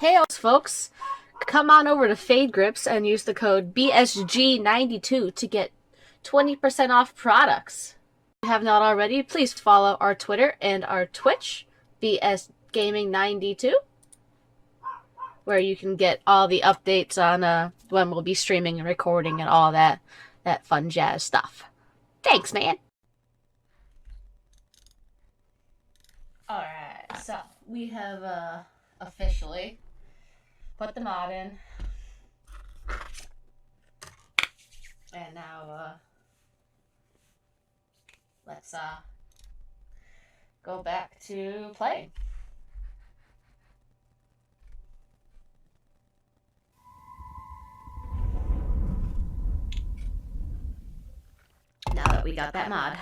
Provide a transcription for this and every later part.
Hey, folks, come on over to Fade Grips and use the code BSG92 to get 20% off products. If you have not already, please follow our Twitter and our Twitch, BSGaming92, where you can get all the updates on when we'll be streaming and recording and all that fun jazz stuff. Thanks, man. Alright, so we have officially put the mod in. And now let's go back to playing. Now that we got that mod.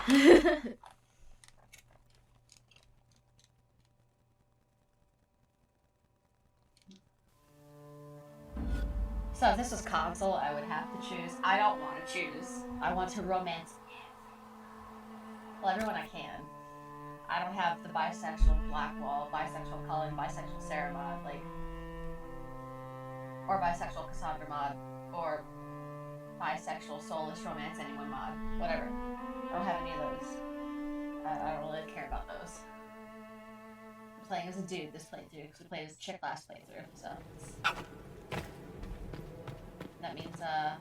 So if this was console, I would have to choose. I don't want to choose. I want to romance well, everyone I can. I don't have the bisexual Blackwall, bisexual Cullen, bisexual Sarah mod, like, or bisexual Cassandra mod, or bisexual soulless romance anyone mod, whatever. I don't have any of those. I don't really care about those. I'm playing as a dude this playthrough because we played as a chick last playthrough, so. That means, I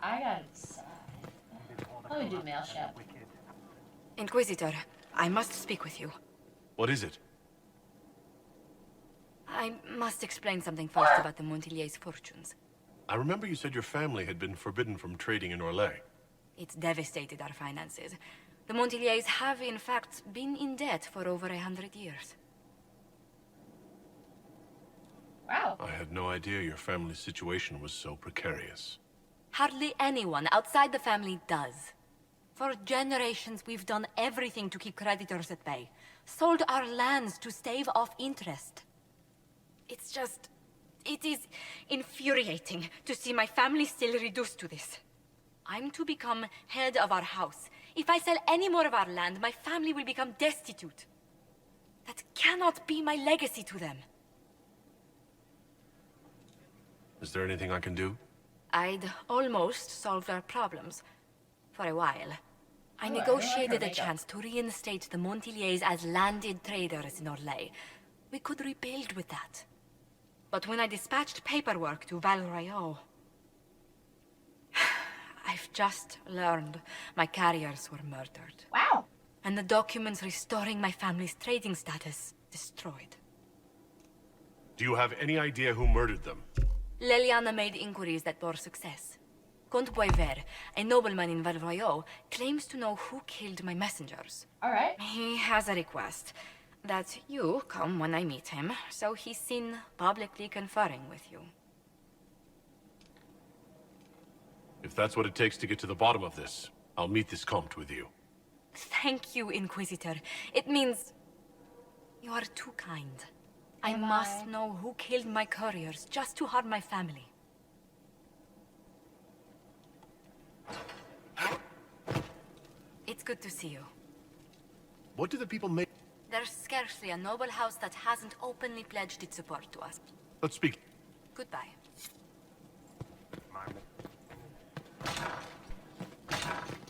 gotta decide. Let me do mail shop. Inquisitor, I must speak with you. What is it? I must explain something first about the Montillier's fortunes. I remember you said your family had been forbidden from trading in Orlais. It's devastated our finances. The Montillier's have, in fact, been in debt for over 100 years. Wow. I had no idea your family's situation was so precarious. Hardly anyone outside the family does. For generations, we've done everything to keep creditors at bay. Sold our lands to stave off interest. It's just... it is infuriating to see my family still reduced to this. I'm to become head of our house. If I sell any more of our land, my family will become destitute. That cannot be my legacy to them. Is there anything I can do? I'd almost solved our problems. For a while. I negotiated a chance to reinstate the Montillier's as landed traders in Orlais. We could rebuild with that. But when I dispatched paperwork to Val Royeaux... I've just learned my carriers were murdered. Wow. And the documents restoring my family's trading status destroyed. Do you have any idea who murdered them? Leliana made inquiries that bore success. Comte Boisvert, a nobleman in Val Royeaux, claims to know who killed my messengers. Alright. He has a request that you come when I meet him, so he's seen publicly conferring with you. If that's what it takes to get to the bottom of this, I'll meet this Comte with you. Thank you, Inquisitor. It means... you are too kind. I must know who killed my couriers just to harm my family. It's good to see you. What do the people make? There's scarcely a noble house that hasn't openly pledged its support to us. Let's speak. Goodbye.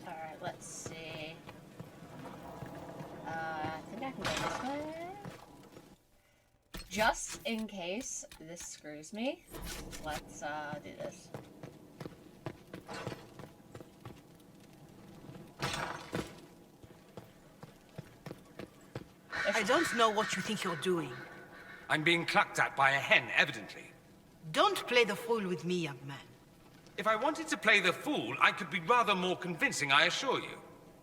Alright, let's see. I think I can go this way. Just in case this screws me, let's do this. I don't know what you think you're doing. I'm being clucked at by a hen, evidently. Don't play the fool with me, young man. If I wanted to play the fool, I could be rather more convincing, I assure you.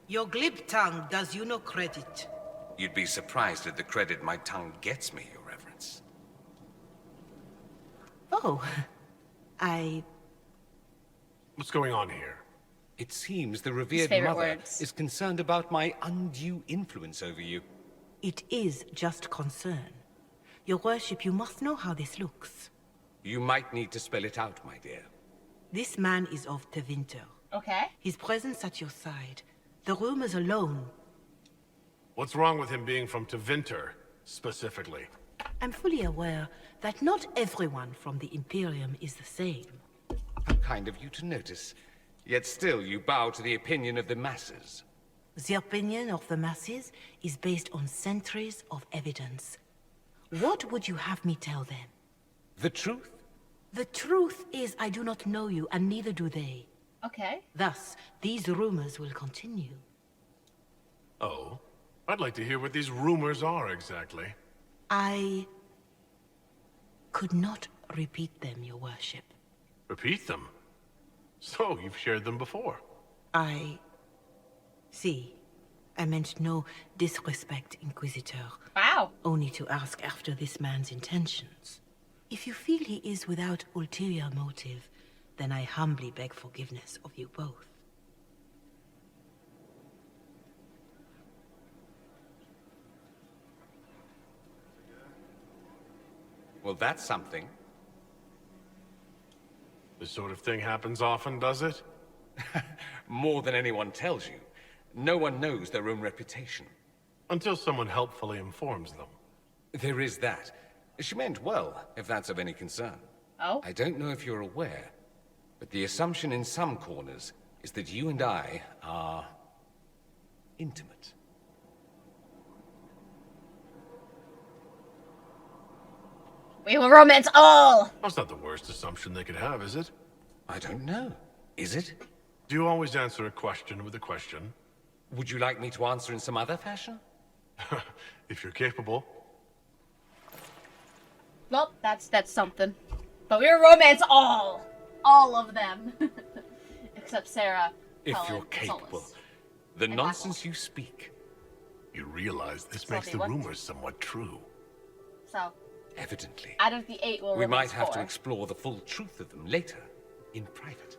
Your glib tongue does you no credit. You'd be surprised at the credit my tongue gets me, Your Reverence. Oh, I... What's going on here? It seems the revered favorite mother words. is concerned about my undue influence over you. It is just concern. Your worship, you must know how this looks. You might need to spell it out, my dear. This man is of Tevinter. Okay. His presence at your side. The rumors alone. What's wrong with him being from Tevinter, specifically? I'm fully aware that not everyone from the Imperium is the same. How kind of you to notice. Yet still you bow to the opinion of the masses. The opinion of the masses is based on centuries of evidence. What would you have me tell them? The truth? The truth is I do not know you, and neither do they. Okay. Thus, these rumors will continue. Oh? I'd like to hear what these rumors are exactly. I could not repeat them, your worship. Repeat them? So, you've shared them before? See, I meant no disrespect, Inquisitor. Wow. Only to ask after this man's intentions. If you feel he is without ulterior motive, then I humbly beg forgiveness of you both. Well, that's something. This sort of thing happens often, does it? More than anyone tells you. No one knows their own reputation. Until someone helpfully informs them. There is that. She meant well, if that's of any concern. Oh? I don't know if you're aware, but the assumption in some corners is that you and I are intimate. We will romance all! That's not the worst assumption they could have, is it? I don't know. Is it? Do you always answer a question with a question? Would you like me to answer in some other fashion? If you're capable. Well, that's something. But we will romance all! All of them. Except Sarah, If Helen, you're and capable. Solus. The And nonsense you speak. You realize this So makes they the what? rumors somewhat true. So, Evidently. out of the 8, we'll We might romance have 4. to explore the full truth of them later, in private.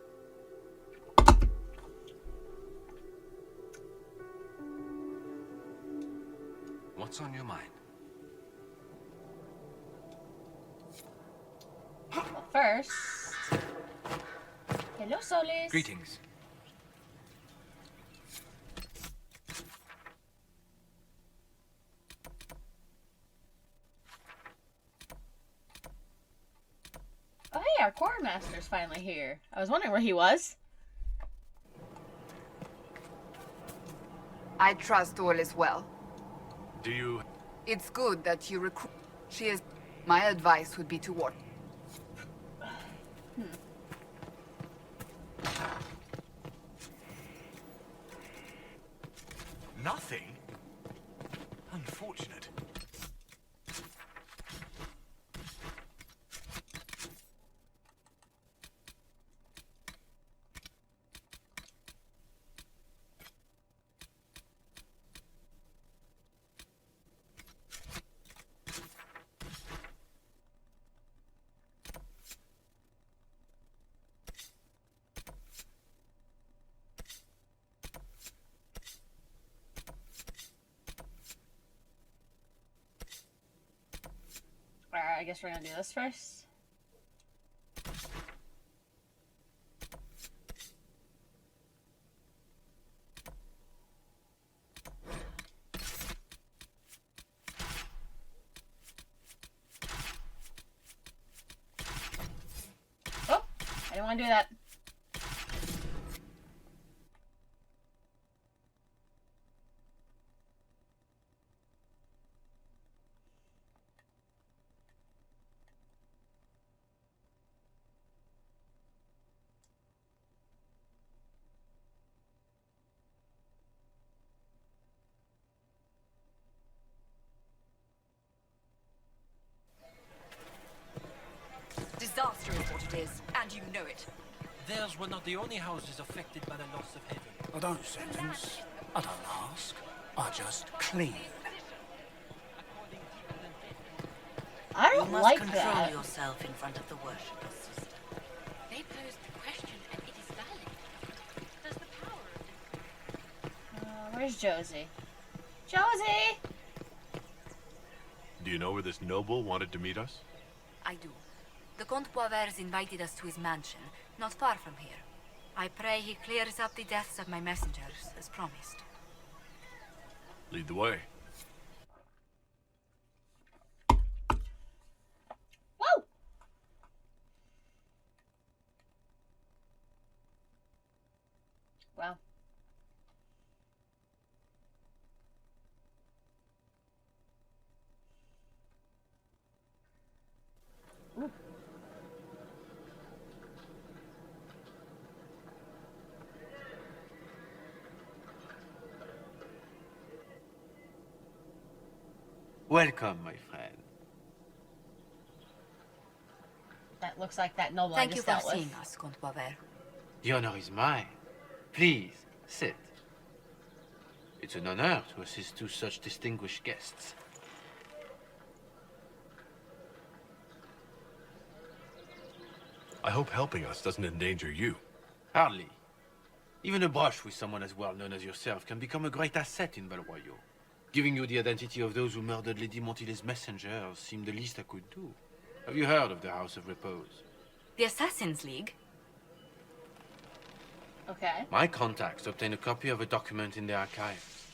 What's on your mind? Well, first... Hello, Solis. Greetings. Oh, hey, our quartermaster's finally here. I was wondering where he was. I trust all is well. Do you... It's good that you recruit. She is. My advice would be to watch. Nothing? Unfortunate. Alright, I guess we're gonna do this first. Oh! I didn't want to do that. Disaster is what it is, and you know it. Theirs were not the only houses affected by the loss of heaven. I don't sentence. I don't ask. I just clean. I You don't must like control that. yourself in front of the worshippers, sister. They posed the question, and it is valid. Does the power of Where's Josie? Josie! Do you know where this noble wanted to meet us? I do. The Comte Poivers invited us to his mansion, not far from here. I pray he clears up the deaths of my messengers, as promised. Lead the way. Wow. Ooh. Welcome, my friend. That looks like that noble I Thank you just for dealt with. seeing us, Comte Boisvert. The honor is mine. Please, sit. It's an honor to assist two such distinguished guests. I hope helping us doesn't endanger you. Hardly. Even a brush with someone as well known as yourself can become a great asset in Val Royal. Giving you the identity of those who murdered Lady Montilet's messengers seemed the least I could do. Have you heard of the House of Repose? The Assassin's League? Okay. My contacts obtained a copy of a document in the archives.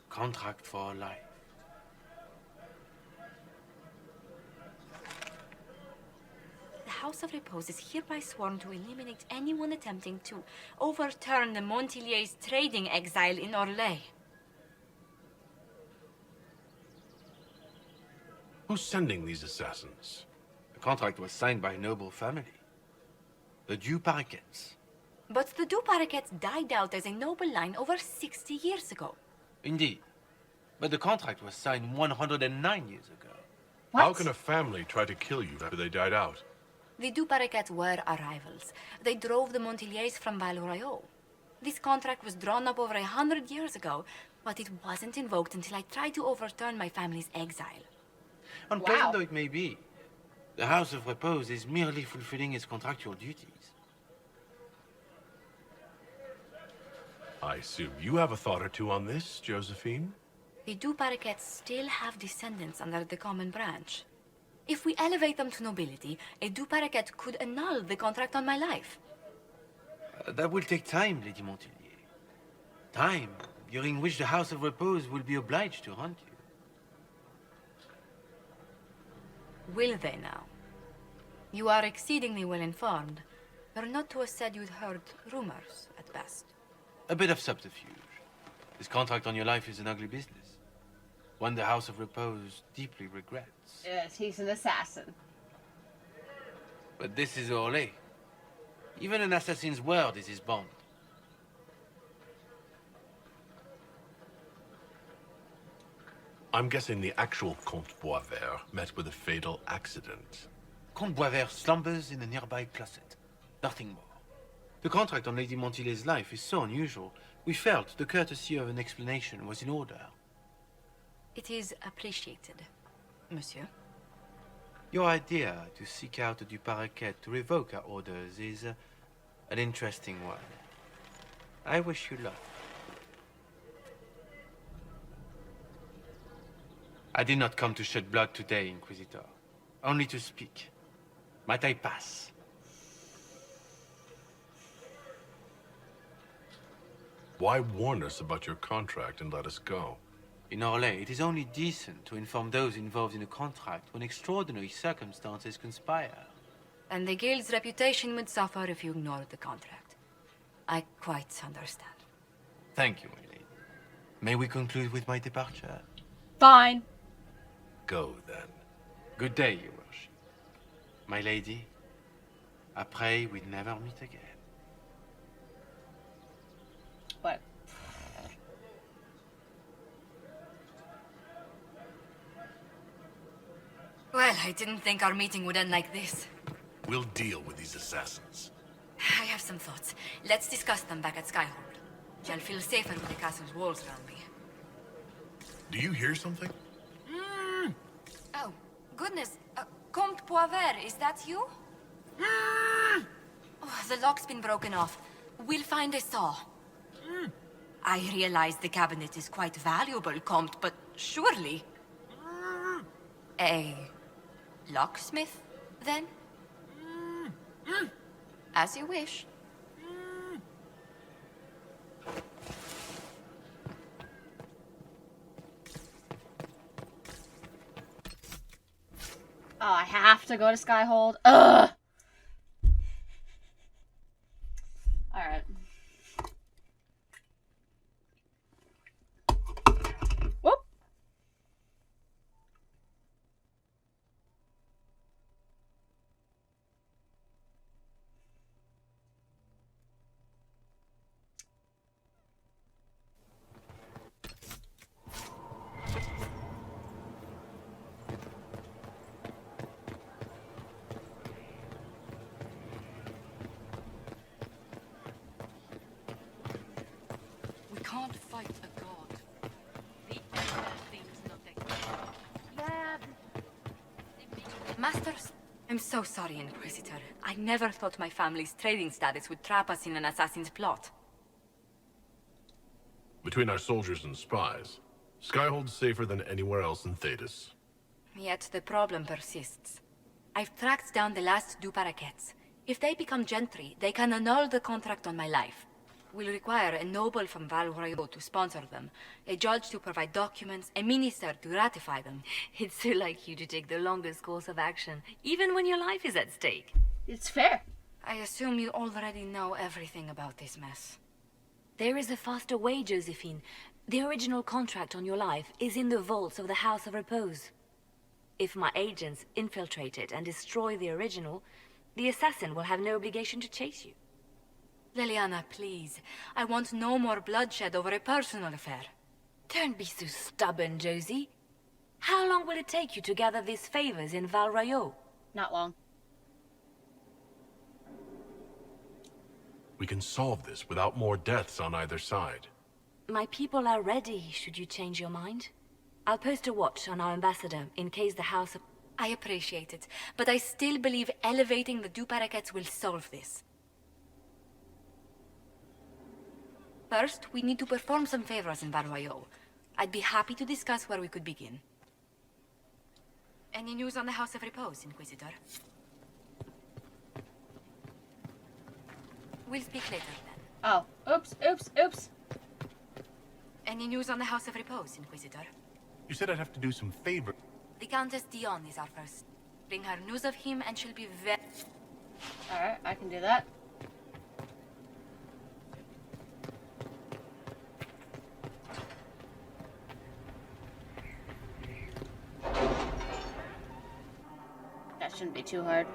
Contract for life. The House of Repose is hereby sworn to eliminate anyone attempting to overturn the Montillier's trading exile in Orlais. Who's sending these assassins? The contract was signed by a noble family. The Du Paraquets. But the Du Paraquets died out as a noble line over 60 years ago. Indeed. But the contract was signed 109 years ago. What? How can a family try to kill you after they died out? The Du Paraquets were our rivals. They drove the Montiliers from Val Royal. This contract was drawn up over 100 years ago, but it wasn't invoked until I tried to overturn my family's exile. Unpleasant Wow. though it may be, the House of Repose is merely fulfilling its contractual duties. I assume you have a thought or two on this, Josephine? The Du Paraquets still have descendants under the common branch. If we elevate them to nobility, a Du Paraquet could annul the contract on my life. That will take time, Lady Montilyet. Time during which the House of Repose will be obliged to hunt you. Will they now? You are exceedingly well informed. You're not to have said you'd heard rumors, at best. A bit of subterfuge. This contract on your life is an ugly business. One the House of Repose deeply regrets. Yes, he's an assassin. But this is Orlais. Even an assassin's word is his bond. I'm guessing the actual Comte Boisvert met with a fatal accident. Comte Boisvert slumbers in a nearby closet. Nothing more. The contract on Lady Montilet's life is so unusual, we felt the courtesy of an explanation was in order. It is appreciated, monsieur. Your idea to seek out the Du Paraquet to revoke our orders is an interesting one. I wish you luck. I did not come to shed blood today, Inquisitor. Only to speak. Might I pass? Why warn us about your contract and let us go? In Orlais, it is only decent to inform those involved in a contract when extraordinary circumstances conspire. And the guild's reputation would suffer if you ignored the contract. I quite understand. Thank you, my lady. May we conclude with my departure? Fine. Go, then. Good day, your worship. My lady, I pray we never meet again. But Well, I didn't think our meeting would end like this. We'll deal with these assassins. I have some thoughts. Let's discuss them back at Skyhold. I'll feel safer with the castle's walls around me. Do you hear something? Oh, goodness. Comte Boisvert, is that you? Oh, the lock's been broken off. We'll find a saw. I realize the cabinet is quite valuable, Comte, but surely... A locksmith, then? As you wish. oh, I have to go to Skyhold. Ugh. All right. quite a god. The Emperor thinks nothing. Dad! Masters, I'm so sorry, Inquisitor. I never thought my family's trading status would trap us in an assassin's plot. Between our soldiers and spies, Skyhold's safer than anywhere else in Thetis. Yet the problem persists. I've tracked down the last two parakeets. If they become gentry, they can annul the contract on my life. We'll require a noble from Val Royeaux to sponsor them, a judge to provide documents, a minister to ratify them. It's so like you to take the longest course of action, even when your life is at stake. It's fair. I assume you already know everything about this mess. There is a faster way, Josephine. The original contract on your life is in the vaults of the House of Repose. If my agents infiltrate it and destroy the original, the assassin will have no obligation to chase you. Leliana, please. I want no more bloodshed over a personal affair. Don't be so stubborn, Josie. How long will it take you to gather these favors in Val Royeaux? Not long. We can solve this without more deaths on either side. My people are ready, should you change your mind. I'll post a watch on our ambassador, in case the House of... I appreciate it, but I still believe elevating the two parakeets will solve this. First, we need to perform some favors in Val Royeaux. I'd be happy to discuss where we could begin. Any news on the House of Repose, Inquisitor? We'll speak later, then. Oh, oops. Any news on the House of Repose, Inquisitor? You said I'd have to do some favor. The Countess Dion is our first. Bring her news of him and she'll be very... Alright, I can do that. That shouldn't be too hard.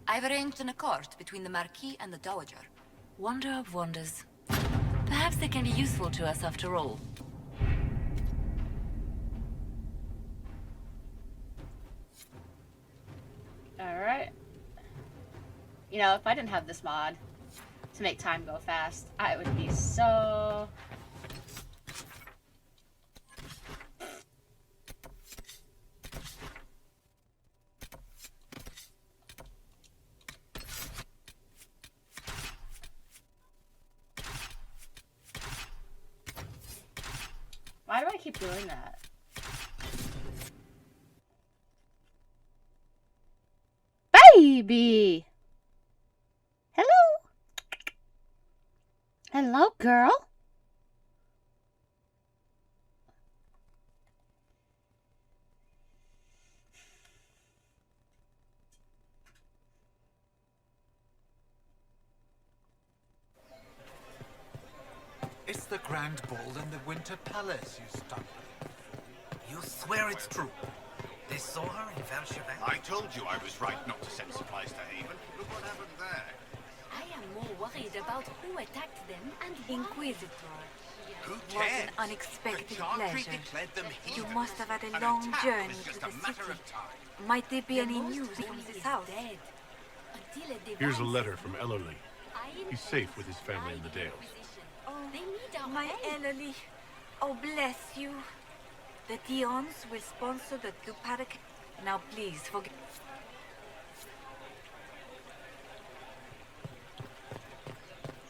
I've arranged an accord between the Marquis and the Dowager. Wonder of wonders. Perhaps they can be useful to us after all. Alright. You know, if I didn't have this mod to make time go fast, I would be so... Why do I keep doing that? Baby! Hello? Hello, girl? It's the Grand Ball in the Winter Palace, you stumbling. You swear it's true? They saw her in Valchevin? I told you I was right not to send supplies to Haven. Look what happened there. I am more worried about who attacked them and Inquisitor. Who What cares? an unexpected The Chantry pleasure. declared them You heathens. must have had a An long attack journey was to just the a matter city. of time. Might there be any most news holy from the is south? dead. Until a Here's a divine letter from Ellerly. I He's safe with his family in the Dales. They need our My help. Ellerly. Oh, bless you. The Dions will sponsor the Duparak. Now, please, forget.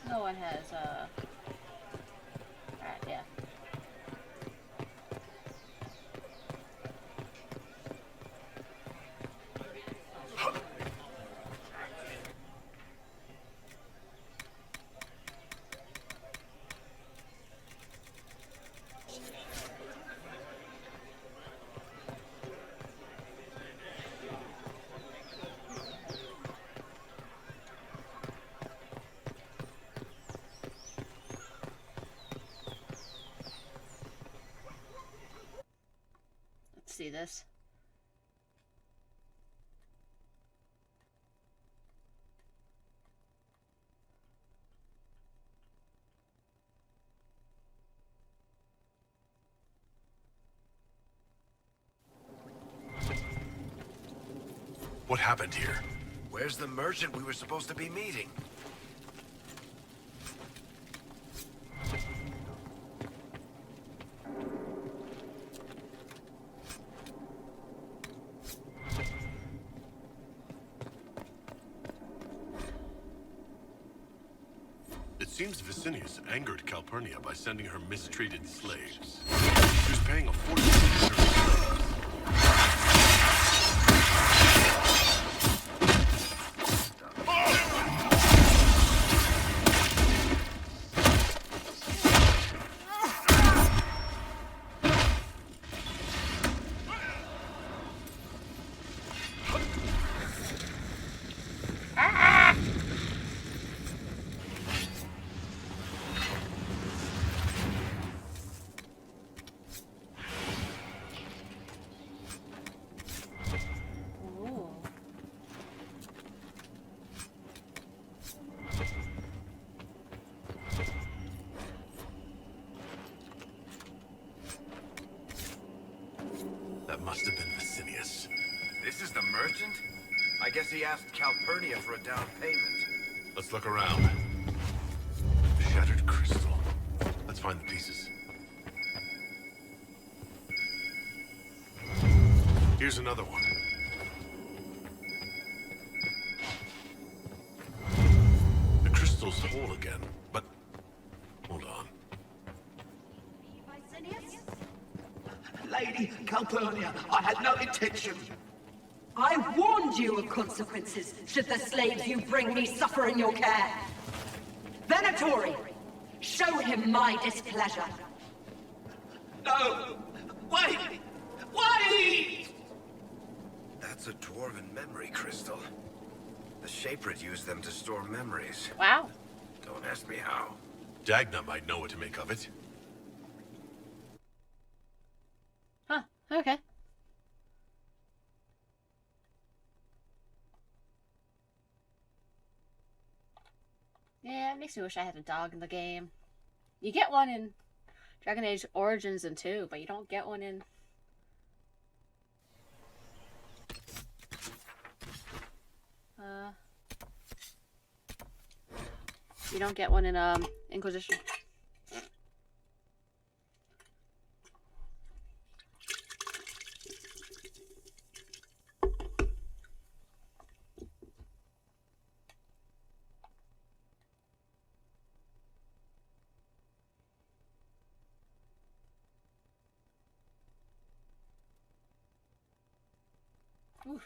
No one has, Alright, yeah. See this. What happened here? Where's the merchant we were supposed to be meeting? It seems Vicinius angered Calpurnia by sending her mistreated slaves. She was paying a fortune for her slaves. That must have been Vicinius. This is the merchant? I guess he asked Calpurnia for a down payment. Let's look around. Shattered crystal. Let's find the pieces. Here's another one. The crystal's whole again, but hold on. Lady Calpurnia, I had no intention. I warned you of consequences should the slaves you bring me suffer in your care. Venatori, show him my displeasure. No! Wait! Wait! That's a dwarven memory crystal. The Shapered used them to store memories. Wow. Don't ask me how. Dagna might know what to make of it. Huh. Okay. Yeah, it makes me wish I had a dog in the game. You get one in Dragon Age Origins and 2, but you don't get one in... You don't get one in, Inquisition. Oof.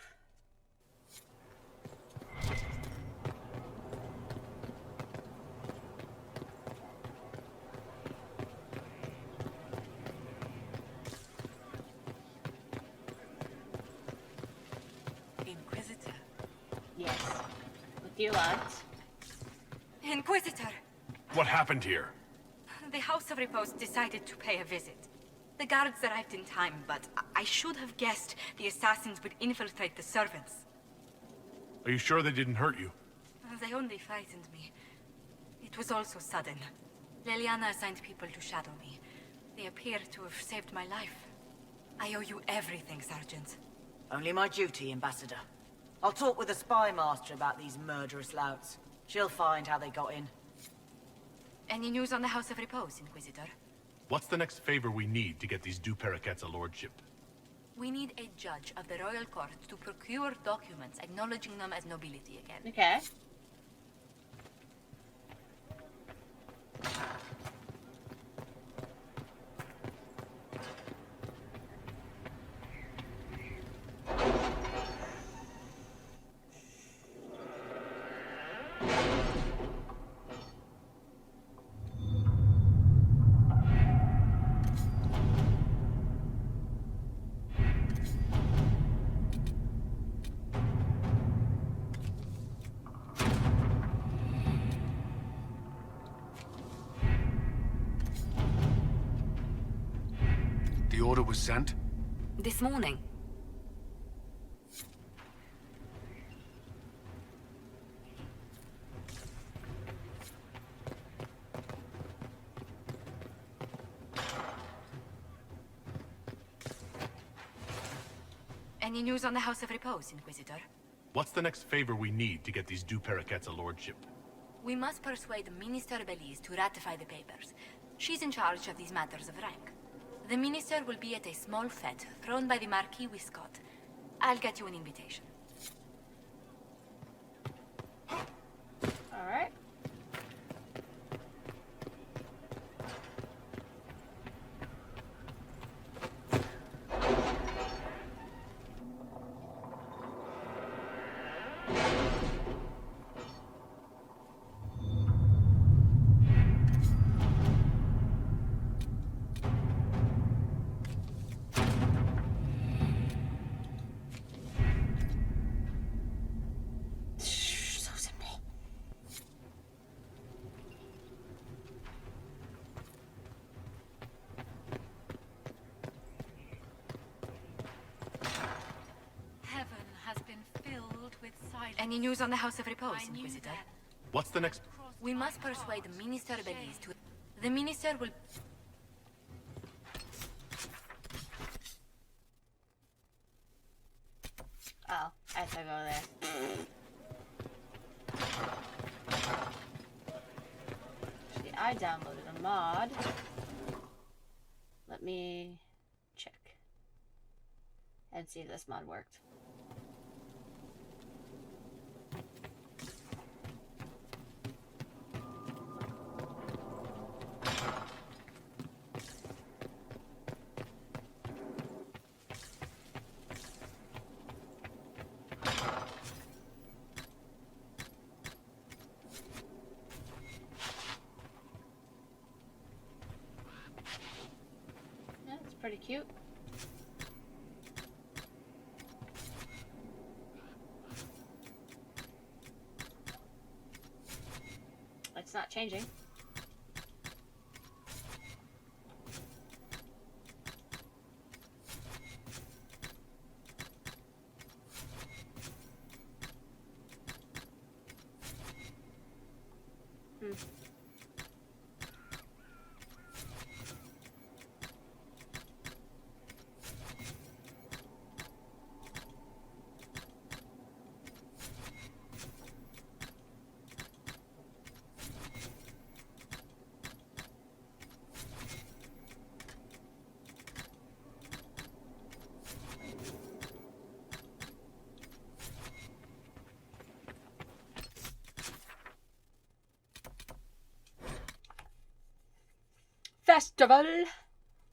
Inquisitor. Yes. With you lot. Inquisitor! What happened here? The House of Repose decided to pay a visit. The guards arrived in time, but I should have guessed the assassins would infiltrate the servants. Are you sure they didn't hurt you? They only frightened me. It was all so sudden. Leliana assigned people to shadow me. They appear to have saved my life. I owe you everything, Sergeant. Only my duty, Ambassador. I'll talk with the spy master about these murderous louts. She'll find how they got in. Any news on the House of Repose, Inquisitor? What's the next favor we need to get these Du Paraquets a lordship? We need a judge of the royal court to procure documents acknowledging them as nobility again. Okay. The order was sent? This morning. Any news on the House of Repose, Inquisitor? What's the next favor we need to get these deux paraquets a lordship? We must persuade Minister Belize to ratify the papers. She's in charge of these matters of rank. The minister will be at a small fete thrown by the Marquis Wiscott. I'll get you an invitation. Alright. Any news on the House of Repose, Inquisitor? What's the next... We must persuade Minister Belize to... The Minister will... Oh, I have to go there. See, I downloaded a mod. Let me check and see if this mod worked. Pretty cute. It's not changing.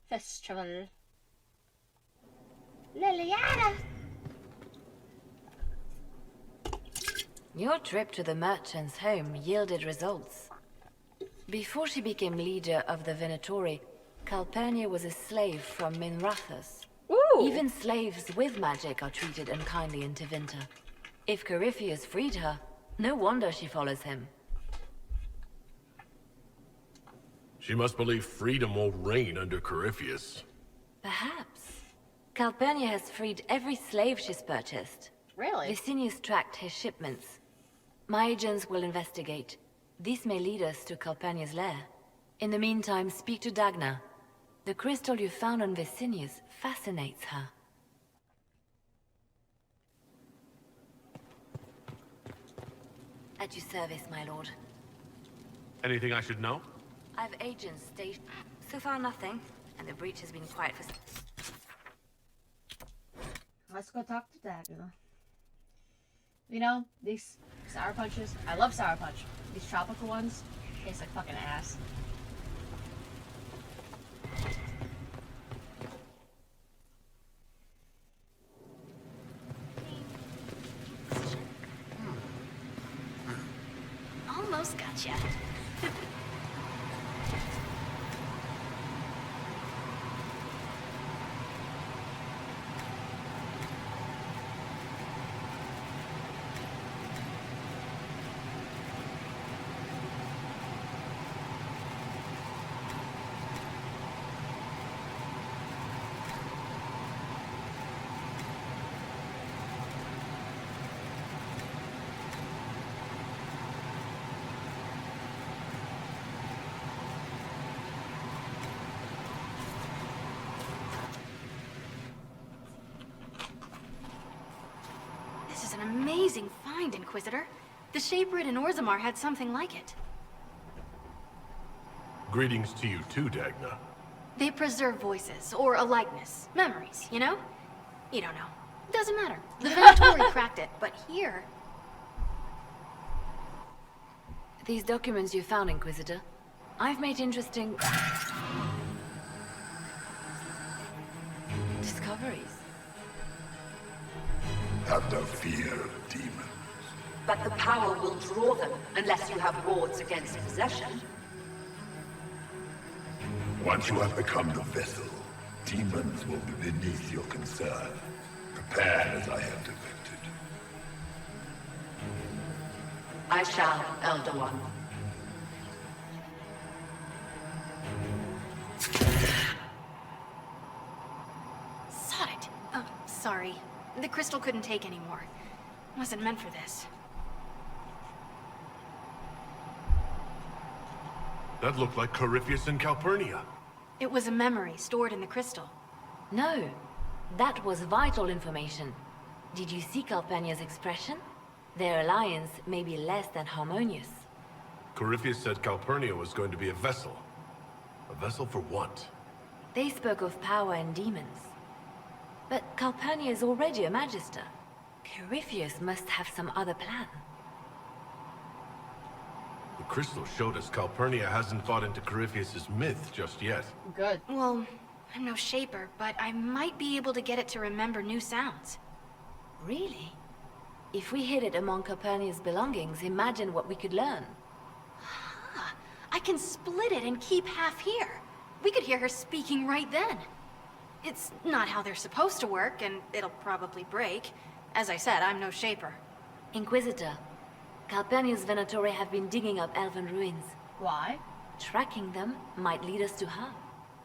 Festival. Liliana! Your trip to the merchant's home yielded results. Before she became leader of the Venatori, Calpurnia was a slave from Minrathus. Ooh. Even slaves with magic are treated unkindly in Tevinter. If Corypheus freed her, no wonder she follows him. She must believe freedom will reign under Corypheus. Perhaps. Calpurnia has freed every slave she's purchased. Really? Vicinius tracked his shipments. My agents will investigate. This may lead us to Calpurnia's lair. In the meantime, speak to Dagna. The crystal you found on Vicinius fascinates her. At your service, my lord. Anything I should know? I've agents stationed. So far, nothing. And the breach has been quiet for... Let's go talk to Dagna. You know, these sour punches, I love sour punch. These tropical ones taste like fucking ass. Almost gotcha. amazing find, Inquisitor. The Shaperid in Orzammar had something like it. Greetings to you too, Dagna. They preserve voices, or a likeness. Memories, you know? You don't know. Doesn't matter. The Venatori cracked it, but here... These documents you found, Inquisitor, I've made interesting... discoveries. Have no fear of demons. But the power will draw them unless you have wards against possession. Once you have become the vessel, demons will be beneath your concern. Prepare as I have directed. I shall, Elder One. Sod it. Oh, sorry. The crystal couldn't take anymore. Wasn't meant for this. That looked like Corypheus and Calpurnia. It was a memory stored in the crystal. No, that was vital information. Did you see Calpurnia's expression? Their alliance may be less than harmonious. Corypheus said Calpurnia was going to be a vessel. A vessel for what? They spoke of power and demons. But Calpurnia is already a magister. Corypheus must have some other plan. The crystal showed us Calpurnia hasn't bought into Corypheus's myth just yet. Good. Well, I'm no shaper, but I might be able to get it to remember new sounds. Really? If we hid it among Calpurnia's belongings, imagine what we could learn. I can split it and keep half here. We could hear her speaking right then. It's not how they're supposed to work, and it'll probably break. As I said, I'm no shaper. Inquisitor, Calpurnia's Venatori have been digging up elven ruins. Why? Tracking them might lead us to her.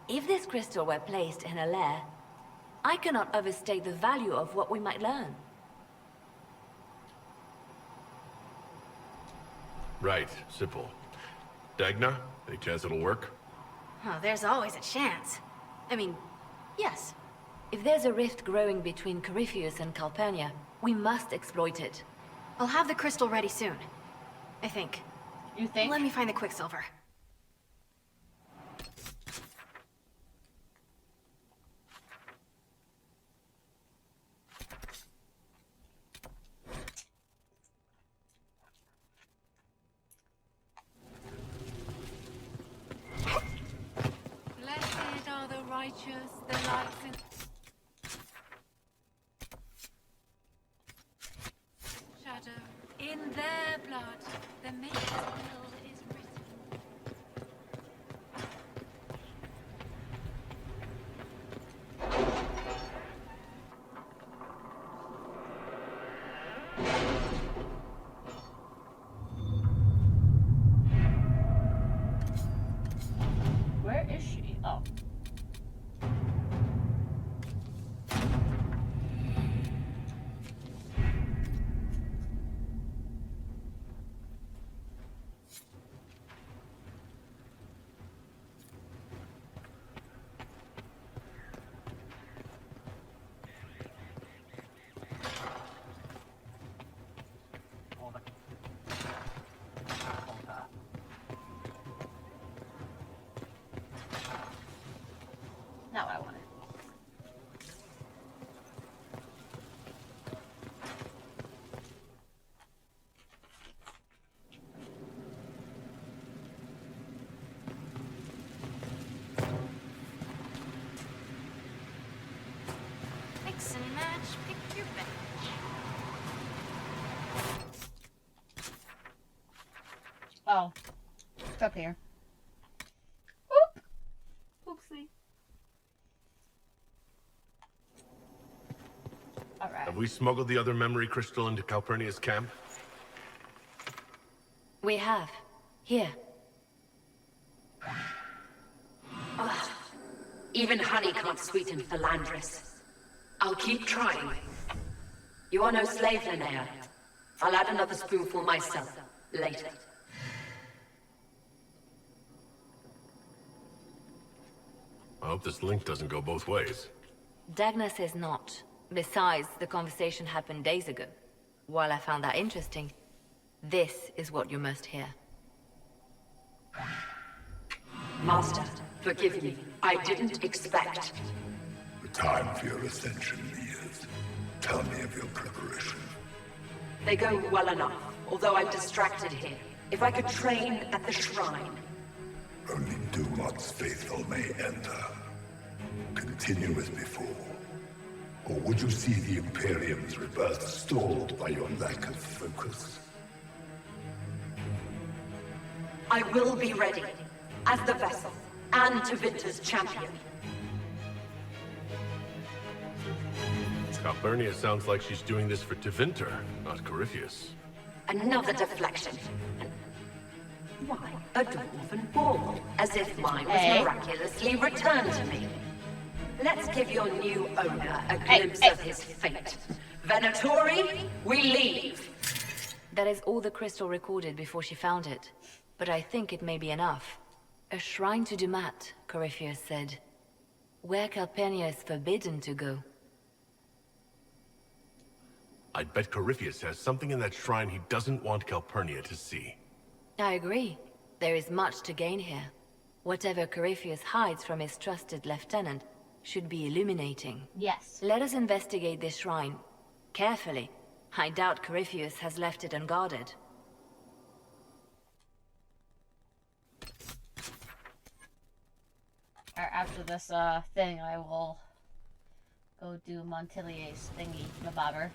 If this crystal were placed in a lair, I cannot overstate the value of what we might learn. Right, simple. Dagna, any chance it'll work? Oh, there's always a chance. I mean, yes. If there's a rift growing between Corypheus and Calpurnia, we must exploit it. I'll have the crystal ready soon. I think. You think? Let me find the Quicksilver. Blessed are the righteous, the lights in... shadow. In their blood, the Maker's will is written. Where is she? Oh. Not what I wanted. Mix and match, pick your batch. Oh. It's up here. Oopsie. Alright. Have we smuggled the other memory crystal into Calpurnia's camp? We have. Here. Even honey can't sweeten Philandris. I'll keep trying. You are no slave, Linnea. I'll add another spoonful myself, later. I hope this link doesn't go both ways. Dagna says not. Besides, the conversation happened days ago. While I found that interesting, this is what you must hear. Master, forgive me. I didn't expect. The time for your ascension nears. Tell me of your preparation. They go well enough, although I'm distracted here. If I could train at the shrine. Only Dumont's faithful may enter. Continue as before. Or would you see the Imperium's rebirth stalled by your lack of focus? I will be ready, as the vessel, and Tevinter's champion. Calpurnia sounds like she's doing this for Tevinter, not Corypheus. Another deflection. Why, a dwarven ball, as if mine was miraculously returned to me. Let's give your new owner a glimpse of his fate. Venatori, we leave! That is all the crystal recorded before she found it. But I think it may be enough. A shrine to Dumat, Corypheus said. Where Calpurnia is forbidden to go. I'd bet Corypheus has something in that shrine he doesn't want Calpurnia to see. I agree. There is much to gain here. Whatever Corypheus hides from his trusted lieutenant should be illuminating. Yes. Let us investigate this shrine. Carefully. I doubt Corypheus has left it unguarded. After this thing, I will go do Montilier's thingy, mabobber.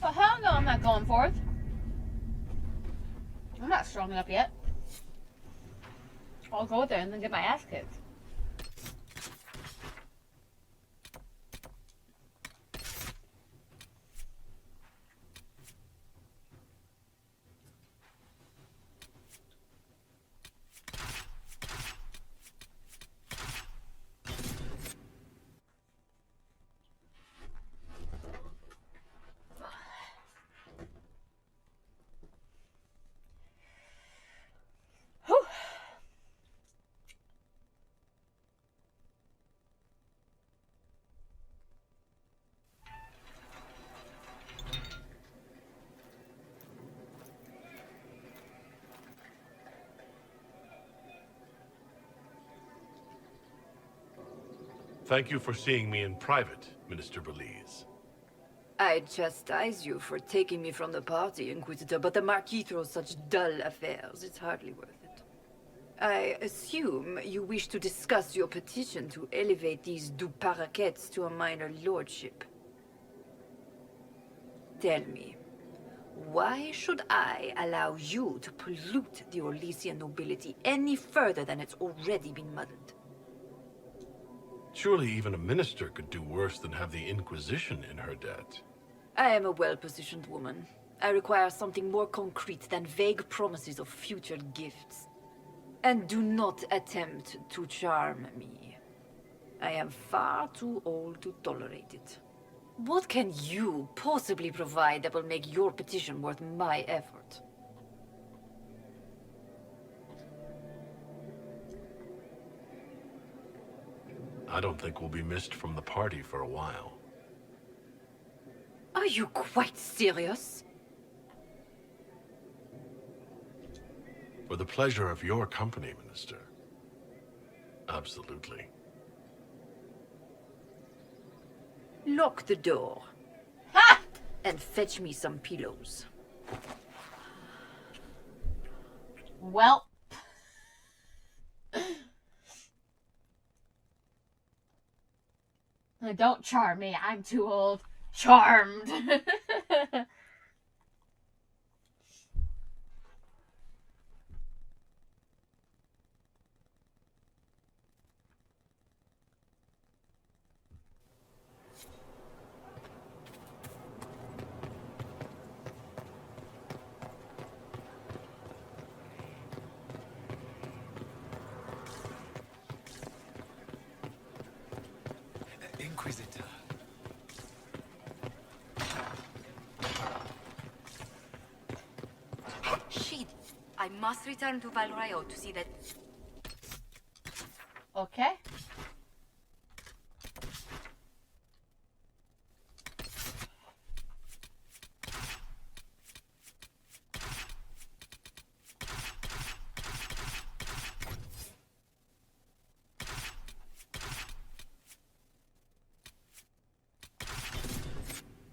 Well, hell no, I'm not going forth. I'm not strong enough yet. I'll go there and then get my ass kicked. Thank you for seeing me in private, Minister Belize. I chastise you for taking me from the party, Inquisitor, but the Marquis throws such dull affairs. It's hardly worth it. I assume you wish to discuss your petition to elevate these Duparaquets to a minor lordship. Tell me, why should I allow you to pollute the Orlesian nobility any further than it's already been muddled? Surely even a minister could do worse than have the Inquisition in her debt. I am a well-positioned woman. I require something more concrete than vague promises of future gifts. And do not attempt to charm me. I am far too old to tolerate it. What can you possibly provide that will make your petition worth my effort? I don't think we'll be missed from the party for a while. Are you quite serious? For the pleasure of your company, Minister. Absolutely. Lock the door. Ha! And fetch me some pillows. Well. Don't charm me. I'm too old. Charmed. Inquisitor. Shit! I must return to Valrayo to see that... Okay.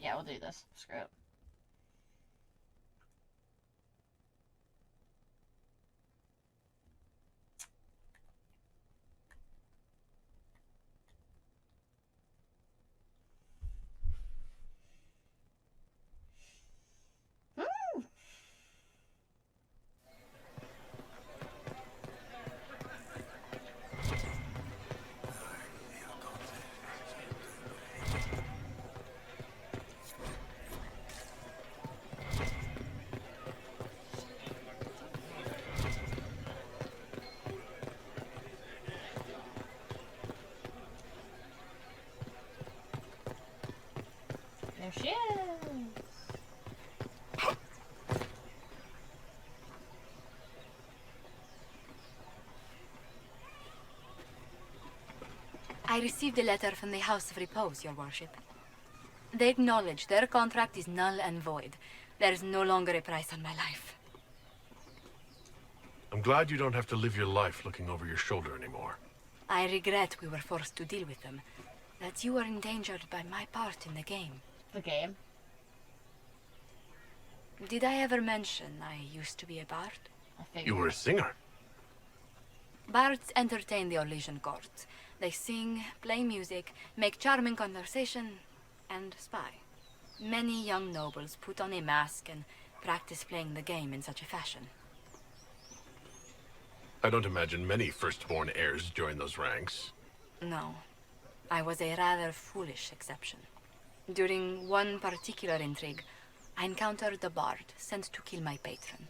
Yeah, we'll do this. Screw it. There she is. I received a letter from the House of Repose, Your Worship. They acknowledge their contract is null and void. There is no longer a price on my life. I'm glad you don't have to live your life looking over your shoulder anymore. I regret we were forced to deal with them. That you were endangered by my part in the game. The game? Did I ever mention I used to be a bard? You were a singer. Bards entertain the Orlesian court. They sing, play music, make charming conversation, and spy. Many young nobles put on a mask and practice playing the game in such a fashion. I don't imagine many firstborn heirs join those ranks. No. I was a rather foolish exception. During one particular intrigue, I encountered a bard sent to kill my patron.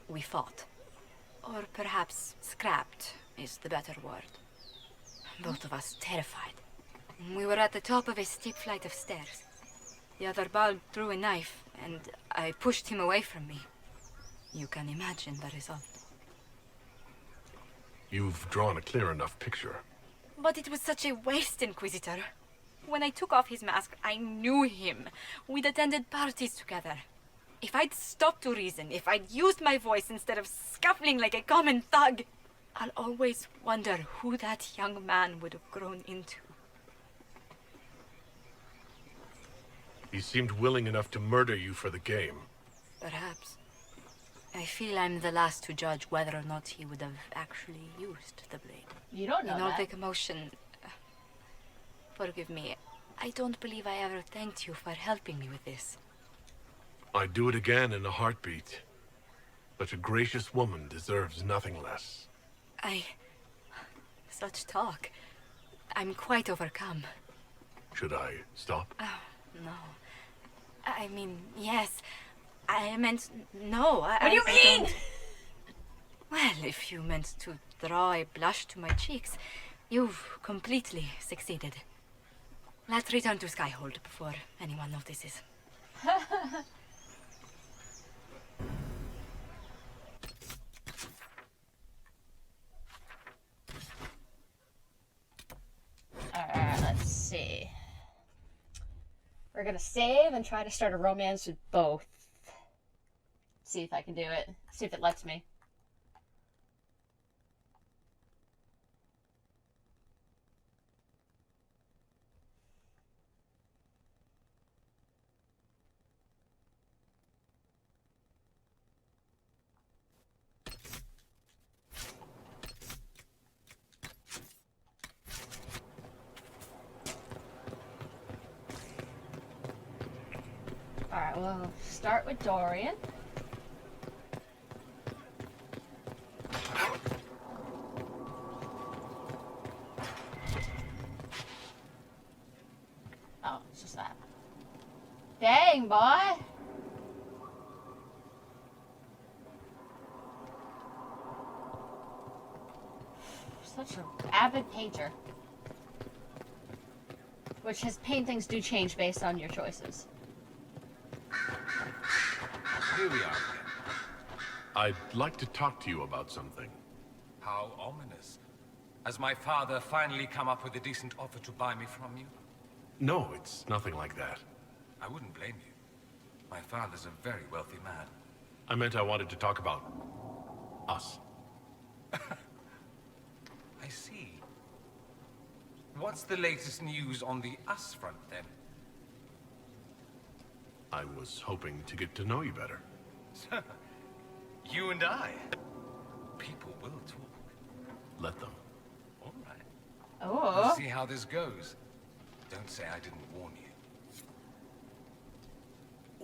We fought. Or perhaps scrapped is the better word. Both of us terrified. We were at the top of a steep flight of stairs. The other bard drew a knife, and I pushed him away from me. You can imagine the result. You've drawn a clear enough picture. But it was such a waste, Inquisitor. When I took off his mask, I knew him. We'd attended parties together. If I'd stopped to reason, if I'd used my voice instead of scuffling like a common thug, I'll always wonder who that young man would have grown into. He seemed willing enough to murder you for the game. Perhaps. I feel I'm the last to judge whether or not he would have actually used the blade. You don't know In all that. the commotion... forgive me. I don't believe I ever thanked you for helping me with this. I'd do it again in a heartbeat. Such a gracious woman deserves nothing less. Such talk. I'm quite overcome. Should I stop? Oh, no. I mean, yes. I meant... no. What do you mean? don't... Well, if you meant to draw a blush to my cheeks, you've completely succeeded. Let's return to Skyhold before anyone notices. Alright, let's see. We're gonna save and try to start a romance with both. See if I can do it. See if it lets me. Alright, we'll start with Dorian. Oh, it's just that. Dang, boy! Such an avid painter. Which his pain things do change based on your choices. Here we are again. I'd like to talk to you about something. How ominous. Has my father finally come up with a decent offer to buy me from you? No, it's nothing like that. I wouldn't blame you. My father's a very wealthy man. I meant I wanted to talk about us. I see. What's the latest news on the us front, then? I was hoping to get to know you better. You and I. People will talk. Let them. All right. Oh. We'll see how this goes. Don't say I didn't warn you.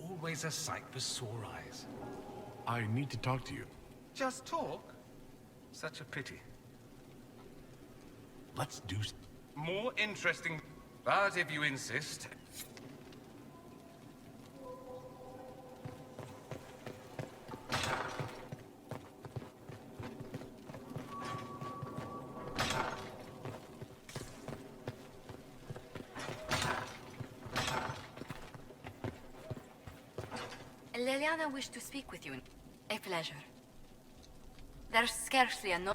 Always a sight for sore eyes. I need to talk to you. Just talk? Such a pity. Let's do... More interesting, but if you insist. Liliana wished to speak with you. A pleasure. There's scarcely a no...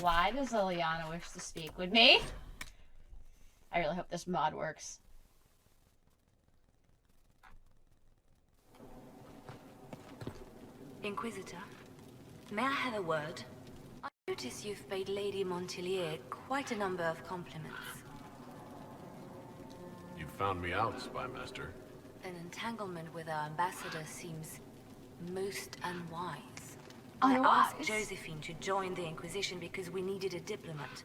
Why does Liliana wish to speak with me? I really hope this mod works. Inquisitor, may I have a word? I notice you've paid Lady Montelier quite a number of compliments. You found me out, Spy Master. An entanglement with our ambassador seems most unwise. Unwise? I asked Josephine to join the Inquisition because we needed a diplomat,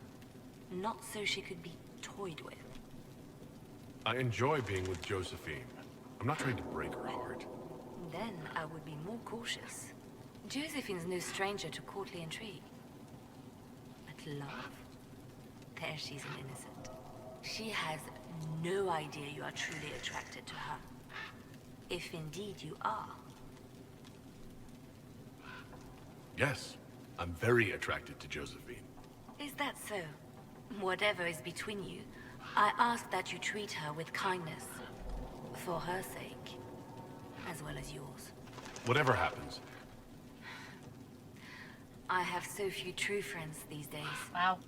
not so she could be toyed with. I enjoy being with Josephine. I'm not trying to break her heart. Then I would be more cautious. Josephine's no stranger to courtly intrigue. But love? There she's an innocent. She has no idea you are truly attracted to her. If indeed you are. Yes, I'm very attracted to Josephine. Is that so? Whatever is between you, I ask that you treat her with kindness. For her sake, as well as yours. Whatever happens. I have so few true friends these days. Wow.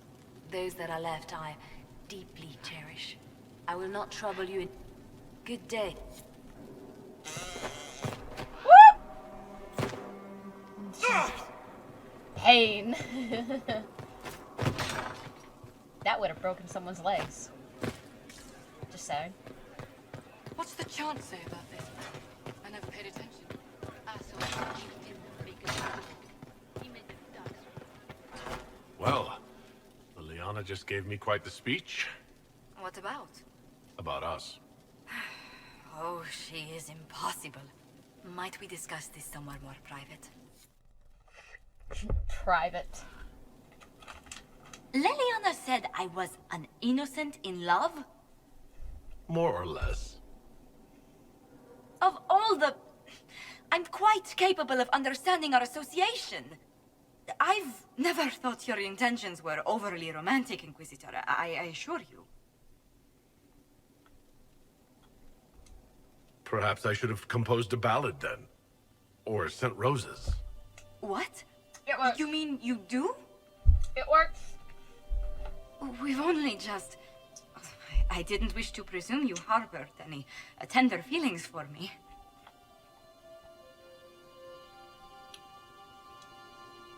Those that are left I deeply cherish. I will not trouble you in... Good day. Pain. That would have broken someone's legs. Just saying. What's the chance say about this? I never paid attention. Well, Liliana just gave me quite the speech. What about? About us. Oh, she is impossible. Might we discuss this somewhere more private? Private. Liliana said I was an innocent in love? More or less. Of all the... I'm quite capable of understanding our association. I've never thought your intentions were overly romantic, Inquisitor. I assure you. Perhaps I should have composed a ballad then. Or sent roses. What? It works. You mean you do? It works. We've only just... I didn't wish to presume you harbored any tender feelings for me.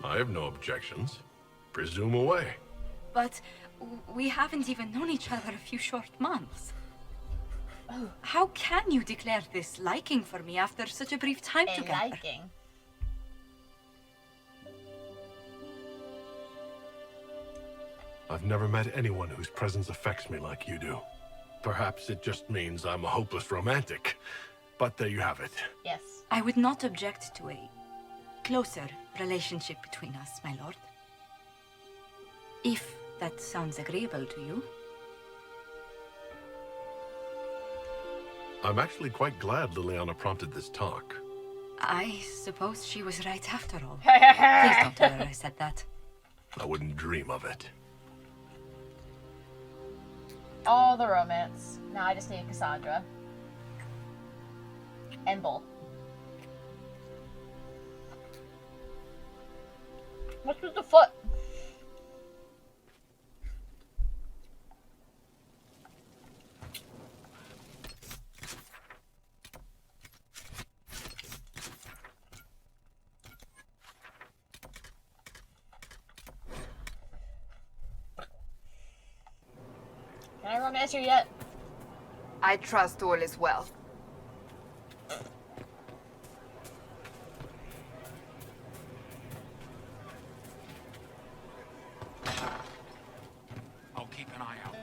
I have no objections. Presume away. But we haven't even known each other a few short months. Oh. How can you declare this liking for me after such a brief time A together? liking. I've never met anyone whose presence affects me like you do. Perhaps it just means I'm a hopeless romantic. But there you have it. Yes. I would not object to a closer relationship between us, my lord. If that sounds agreeable to you. I'm actually quite glad Liliana prompted this talk. I suppose she was right after all. Please don't tell her I said that. I wouldn't dream of it. all the romance. Now I just need Cassandra. And Bull. What's with the foot? Can I romance you yet? I trust all is well. I'll keep an eye out.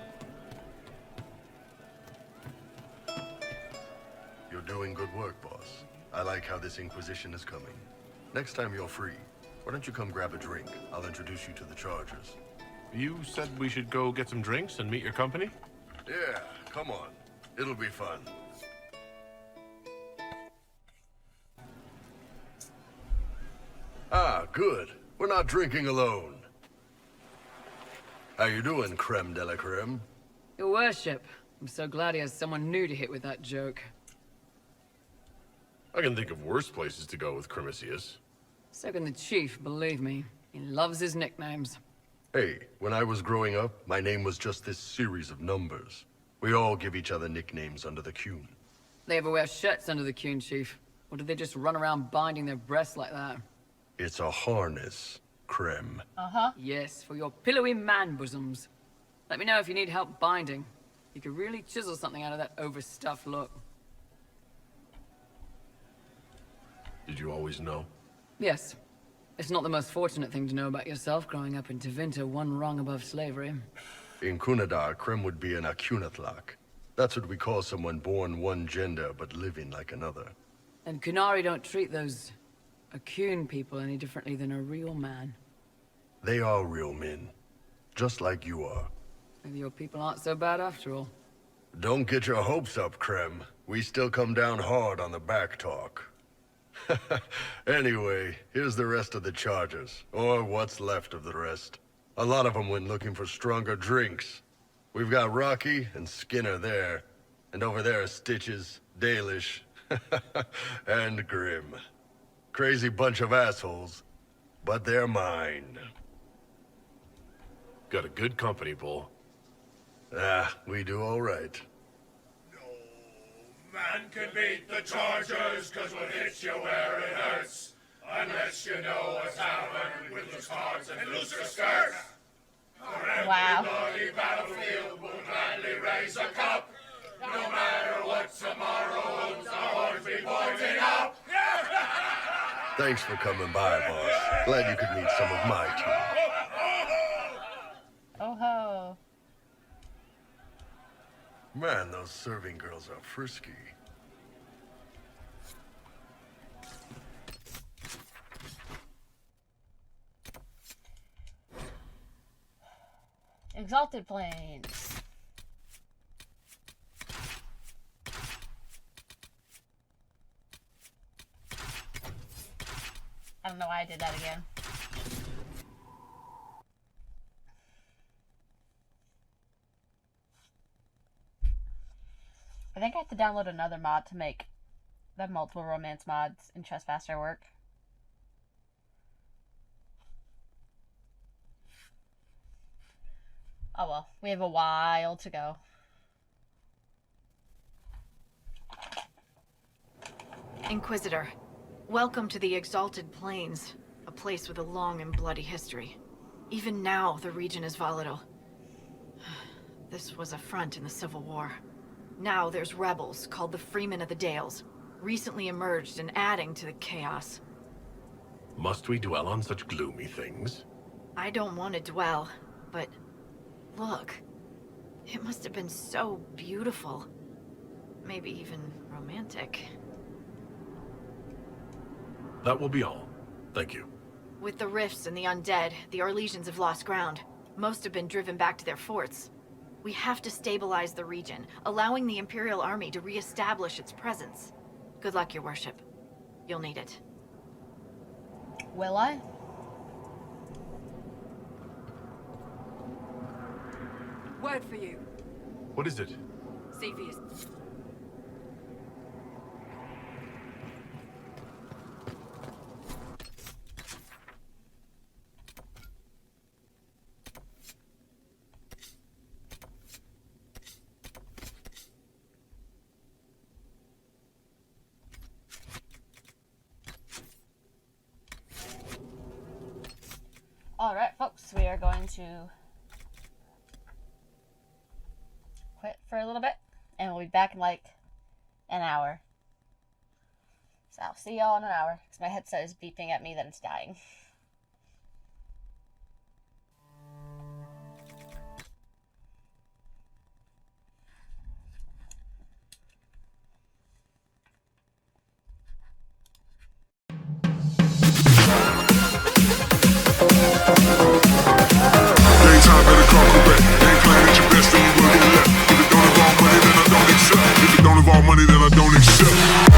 You're doing good work, boss. I like how this Inquisition is coming. Next time you're free, why don't you come grab a drink? I'll introduce you to the Chargers. You said we should go get some drinks and meet your company? Yeah, come on. It'll be fun. Ah, good. We're not drinking alone. How you doing, creme de la creme? Your worship, I'm so glad he has someone new to hit with that joke. I can think of worse places to go with Crimicius. So can the chief, believe me. He loves his nicknames. Hey, when I was growing up, my name was just this series of numbers. We all give each other nicknames under the Qun. They ever wear shirts under the Qun, chief? Or do they just run around binding their breasts like that? It's a harness, creme. Uh-huh. Yes, for your pillowy man bosoms. Let me know if you need help binding. You could really chisel something out of that overstuffed look. Did you always know? Yes. It's not the most fortunate thing to know about yourself growing up in Tevinter, one rung above slavery. In Kunadar, creme would be an Acunatlak. That's what we call someone born one gender but living like another. And Kunari don't treat those Akun people any differently than a real man. They are real men, just like you are. Maybe your people aren't so bad after all. Don't get your hopes up, creme. We still come down hard on the back talk. Anyway, here's the rest of the Chargers, or what's left of the rest. A lot of them went looking for stronger drinks. We've got Rocky and Skinner there, and over there are Stitches, Dalish, and Grim. Crazy bunch of assholes, but they're mine. Got a good company, Bull. Ah, we do all right. Man can beat the Chargers, cause what hits you where it hurts. Unless you know what's happened with loose cards and looser skirts. Wow. Every battlefield will gladly raise a cup. No matter what tomorrow holds, our horns be pointing up. Thanks for coming by, boss. Glad you could meet some of my team. Oh ho. Man, those serving girls are frisky. Exalted Plains. I don't know why I did that again. I think I have to download another mod to make the multiple romance mods in Trespasser work. Oh well, we have a while to go. Inquisitor, welcome to the Exalted Plains, a place with a long and bloody history. Even now, the region is volatile. This was a front in the Civil War. Now there's rebels called the Freemen of the Dales, recently emerged and adding to the chaos. Must we dwell on such gloomy things? I don't want to dwell, but look. It must have been so beautiful. Maybe even romantic. That will be all. Thank you. With the rifts and the undead, the Arlesians have lost ground. Most have been driven back to their forts. We have to stabilize the region, allowing the Imperial Army to re-establish its presence. Good luck, Your Worship. You'll need it. Will I? Word for you. What is it? Cepheus. Alright, folks, we are going to quit for a little bit, and we'll be back in like an hour. So I'll see y'all in an hour, because my headset is beeping at me that it's dying. Daytime better call correct. Ain't playing at your best, then you will get left. If it don't involve money, then I don't accept.